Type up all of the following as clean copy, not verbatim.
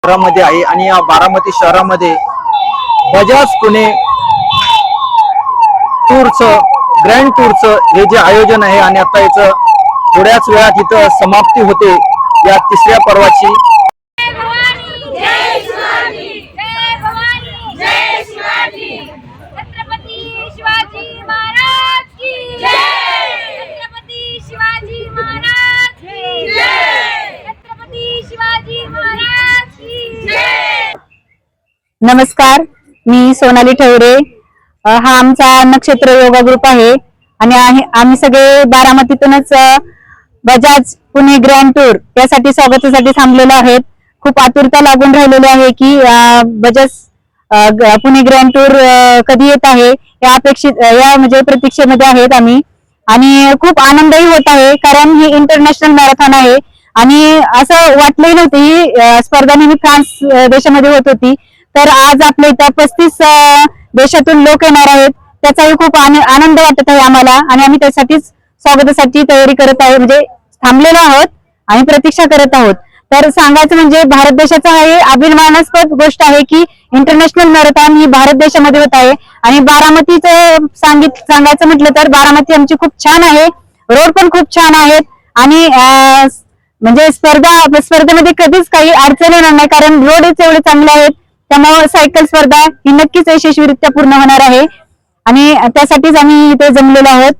शहरामध्ये आहे आणि या बारामती शहरामध्ये बजाज पुणे टूरचं ग्रँड टूरचं हे जे आयोजन आहे आणि आता याचं थोड्याच वेळात इथं समाप्ती होते या तिसऱ्या पर्वाची। नमस्कार, मी सोनाली ठवरे। हा आमचा नक्षत्र योगा ग्रुप आहे आणि आम्ही सगळे बारामतीतूनच बजाज पुणे ग्रँड टूर यासाठी स्वागतासाठी थांबलेलो आहेत। खूप आतुरता लागून राहिलेली आहे की बजाज पुणे ग्रँड टूर कधी येत आहे या म्हणजे प्रतीक्षेमध्ये आहेत आम्ही आणि खूप आनंदही होत आहे कारण ही इंटरनॅशनल मॅरेथॉन आहे आणि असं वाटलंही नव्हतं ही स्पर्धा नेहमी फ्रान्स देशामध्ये होत होती, तर आज आपल्या इथं 35 देशातून लोक येणार आहेत त्याचाही खूप आनंद वाटत आहे आम्हाला आणि आम्ही त्यासाठीच स्वागतासाठी तयारी करत आहोत, म्हणजे थांबलेलो आहोत आणि प्रतीक्षा करत आहोत। तर सांगायचं म्हणजे भारत देशाचा हे अभिमानास्पद गोष्ट आहे की इंटरनॅशनल मॅरेथॉन ही भारत देशामध्ये होत आहे आणि बारामतीचं सांगायचं म्हटलं तर बारामती आमची खूप छान आहे, रोड पण खूप छान आहेत आणि म्हणजे स्पर्धेमध्ये कधीच काही अडचण येणार नाही कारण रोडच एवढे चांगले आहेत, त्यामुळे सायकल स्पर्धा ही नक्कीच यशस्वीरित्या पूर्ण होणार आहे आणि त्यासाठीच आम्ही इथे जमलेलो आहोत।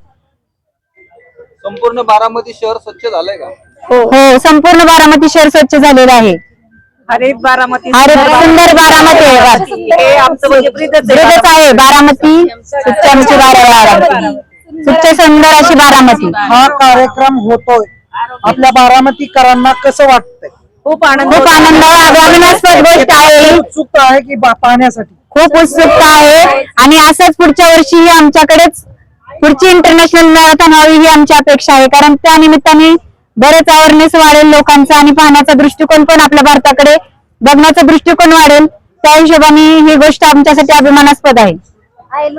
संपूर्ण बारामती शहर स्वच्छ झालंय का? हो, संपूर्ण बारामती शहर स्वच्छ झालेलं आहे। अरे बारामती सुंदर बारामती हे आमचं म्हणजे ब्रीदच आहे बारामती स्वच्छ सुंदर अशी बारामती। हा कार्यक्रम होतोय, आपल्या बारामतीकरांना कसं वाटतंय? खूप आनंद अभिमानास्पद गोष्ट आहे, उत्सुकता आहे की पाहण्यासाठी खूप उत्सुकता आहे आणि असंच पुढच्या वर्षी आमच्याकडेच पुढची इंटरनॅशनल मॅरेथॉन व्हावी ही आमची अपेक्षा आहे कारण त्या निमित्ताने बरेच अवेअरनेस वाढेल लोकांचा आणि पाहण्याचा दृष्टिकोन पण आपल्या भारताकडे बघण्याचा दृष्टिकोन वाढेल, त्या हिशोबाने ही गोष्ट आमच्यासाठी अभिमानास्पद आहे।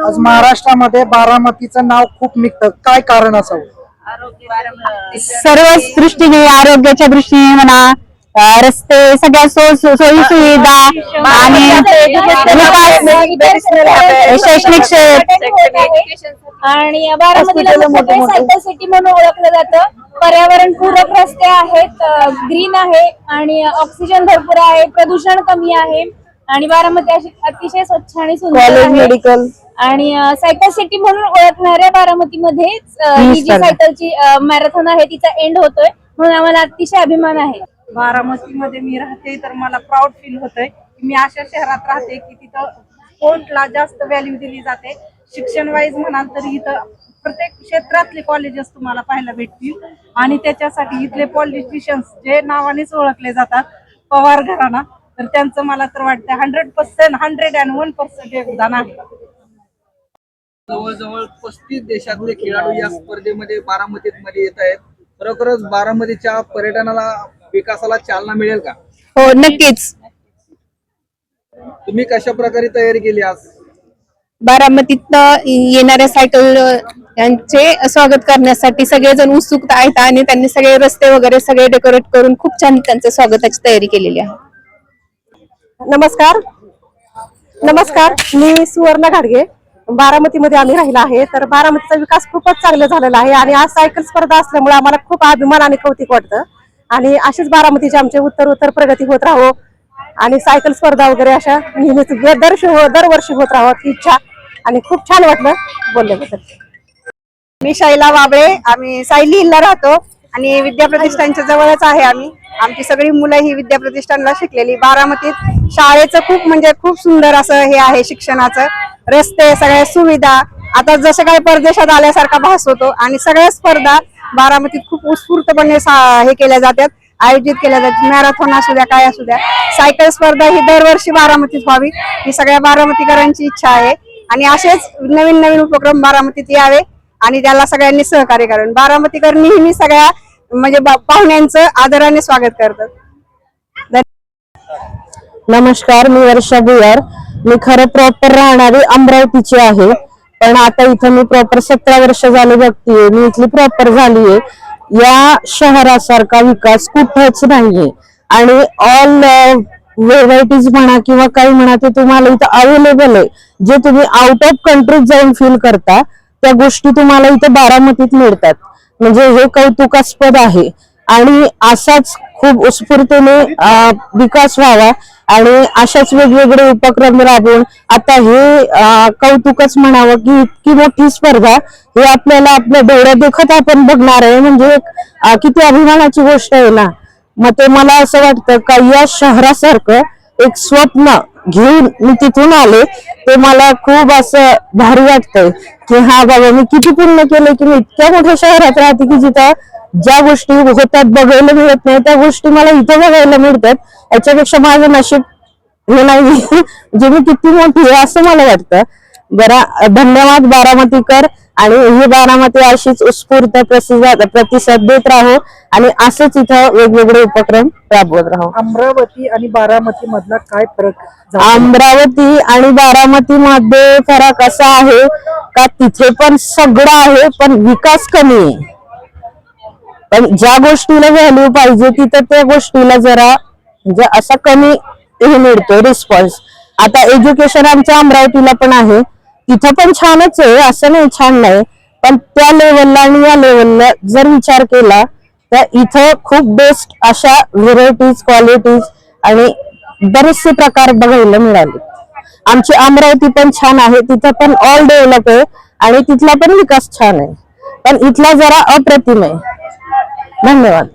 आज महाराष्ट्रामध्ये बारामतीचं नाव खूप निघतं, काय कारण असावं? सर्व दृष्टीने आरोग्याच्या दृष्टीने म्हणा, रस्ते सगळ्या सोयी सुविधा आणि शैक्षणिक आणि बारामतीला सायकल सिटी म्हणून ओळखलं जातं। पर्यावरण पूरक रस्ते आहेत, ग्रीन आहे आणि ऑक्सिजन भरपूर आहे, प्रदूषण कमी आहे आणि बारामती अतिशय स्वच्छ आणि सुंदर मेडिकल आणि सायकल सिटी म्हणून ओळखणाऱ्या बारामतीमध्येच ही जी सायकलची मॅरेथॉन आहे तिचा एंड होतोय, म्हणून आम्हाला अतिशय अभिमान आहे। बारामतीमध्ये मी राहते तर मला प्राऊड फील होतंय की मी अशा शहरात राहते की तिथं स्पोर्टला जास्त व्हॅल्यू दिली जाते। शिक्षण वाईज म्हणाल तर इथं प्रत्येक क्षेत्रातले कॉलेजेस तुम्हाला पाहायला भेटतील आणि त्याच्यासाठी इथले पॉलिटिशियन्स जे नावानेच ओळखले जातात पवार घराणा, तर त्यांचं मला तर वाटतं 100% 101% योगदान आहे। जवळजवळ 35 देशातले खेळाडू या स्पर्धेमध्ये बारामतीमध्ये येत आहेत। खरोखरच बारामतीच्या पर्यटनाला विकासाला चालना मिळेल का? हो, नक्कीच। तुम्ही कशा प्रकारे तयारी केली आज? बारामतीत येणाऱ्या सायकल यांचे स्वागत करण्यासाठी सगळेजण उत्सुक आहेत आणि त्यांनी सगळे रस्ते वगैरे सगळे डेकोरेट करून खूप छान त्यांच्या स्वागताची तयारी केलेली आहे। नमस्कार, मी सुवर्ण घाडगे। बारामतीमध्ये आम्ही राहिला आहे, तर बारामतीचा विकास खूपच चांगला झालेला आहे आणि आज सायकल स्पर्धा असल्यामुळे आम्हाला खूप अभिमान आणि कौतुक वाटतं आणि अशीच बारामतीची आमची उत्तर प्रगती होत राहो आणि सायकल स्पर्धा वगैरे अशा नेहमीच दरवर्षी होत राहावं ही इच्छा आणि खूप छान वाटलं बोलल्याबद्दल। मी शैला बाबळे, आम्ही सायली हिलला राहतो आणि विद्याप्रतिष्ठानच्या जवळच आहे आम्ही। आमची सगळी मुलं ही विद्याप्रतिष्ठानला शिकलेली। बारामतीत शाळेचं खूप सुंदर असं हे आहे, शिक्षणाचं, रस्ते, सगळ्या सुविधा आता जसं काही परदेशात आल्यासारखा भास होतो आणि सगळ्या स्पर्धा बारामतीत खूप उत्स्फूर्तपणे हे केल्या जातात, आयोजित केल्या जातात। मॅरेथॉन असू द्या, काय असू द्या, सायकल स्पर्धा ही दरवर्षी बारामतीत व्हावी ही सगळ्या बारामतीकरांची इच्छा आहे आणि असेच नवीन उपक्रम बारामतीत यावे आणि त्याला सगळ्यांनी सहकार्य करावे। बारामतीकर नेहमी सगळ्या म्हणजे पाहुण्यांचं आदराने स्वागत करतात। नमस्कार, मी वर्षा भुयार। मी खरं प्रॉपर राहणारी अमरावतीची आहे, पण आता इथं मी प्रॉपर 17 वर्ष झाले बघतीये, मी इथली प्रॉपर झालीये। या शहरासारखा विकास कुठेच नाहीये आणि ऑल व्हेरायटीज म्हणा किंवा काही म्हणा ते तुम्हाला इथं अवेलेबल आहे. जे तुम्ही आउट ऑफ कंट्रीज जाऊन फील करता त्या गोष्टी तुम्हाला इथं बारामतीत मिळतात. म्हणजे हे कौतुकास्पद आहे आणि असाच खूप उत्स्फूर्तीने विकास व्हावा आणि अशाच वेगवेगळे उपक्रम राबवून आता हे कौतुकच म्हणावं की इतकी मोठी स्पर्धा हे आपल्याला आपल्या डोळ्या देखत आपण बघणार आहे. म्हणजे किती अभिमानाची गोष्ट आहे ना. मग ते मला असं वाटतं का या शहरासारखं एक स्वप्न घेऊन मी तिथून आले ते मला खूप असं भारी वाटतंय की हा बाबा मी किती पुण्य केलं की मी इतक्या मोठ्या शहरात राहते की जिथं ज्या गोष्टी होतात बघायला मिळत नाही त्या गोष्टी मला इथं बघायला मिळतात. याच्यापेक्षा माझं नशीब हे नाही म्हणजे मी किती मोठी आहे असं मला वाटतं. जरा धन्यवाद बारामतीकर आणि ही बारामती अशीच उत्स्फूर्त प्रतिसाद देत राहू आणि असंच इथं वेगवेगळे उपक्रम राबवत राहू. अमरावती आणि बारामती मधला काय फरक अमरावती आणि बारामती मध्ये फरक असा आहे का तिथे पण सगळं आहे पण विकास कमी आहे. पण ज्या गोष्टीला व्हॅल्यू पाहिजे तिथं त्या गोष्टीला जरा म्हणजे असा कमी हे मिळतो रिस्पॉन्स. आता एज्युकेशन आमच्या अमरावतीला पण आहे तिथं पण छानच आहे असं नाही छान नाही. पण त्या लेवलला आणि या लेवलला जर विचार केला तर इथं खूप बेस्ट अशा व्हेरायटीज क्वालिटीज आणि बरेचसे प्रकार बघायला मिळाले. आमची अमरावती पण छान आहे तिथं पण ऑल डेव्हलप आहे आणि तिथला पण विकास छान आहे पण इथला जरा अप्रतिम आहे. धन्यवाद.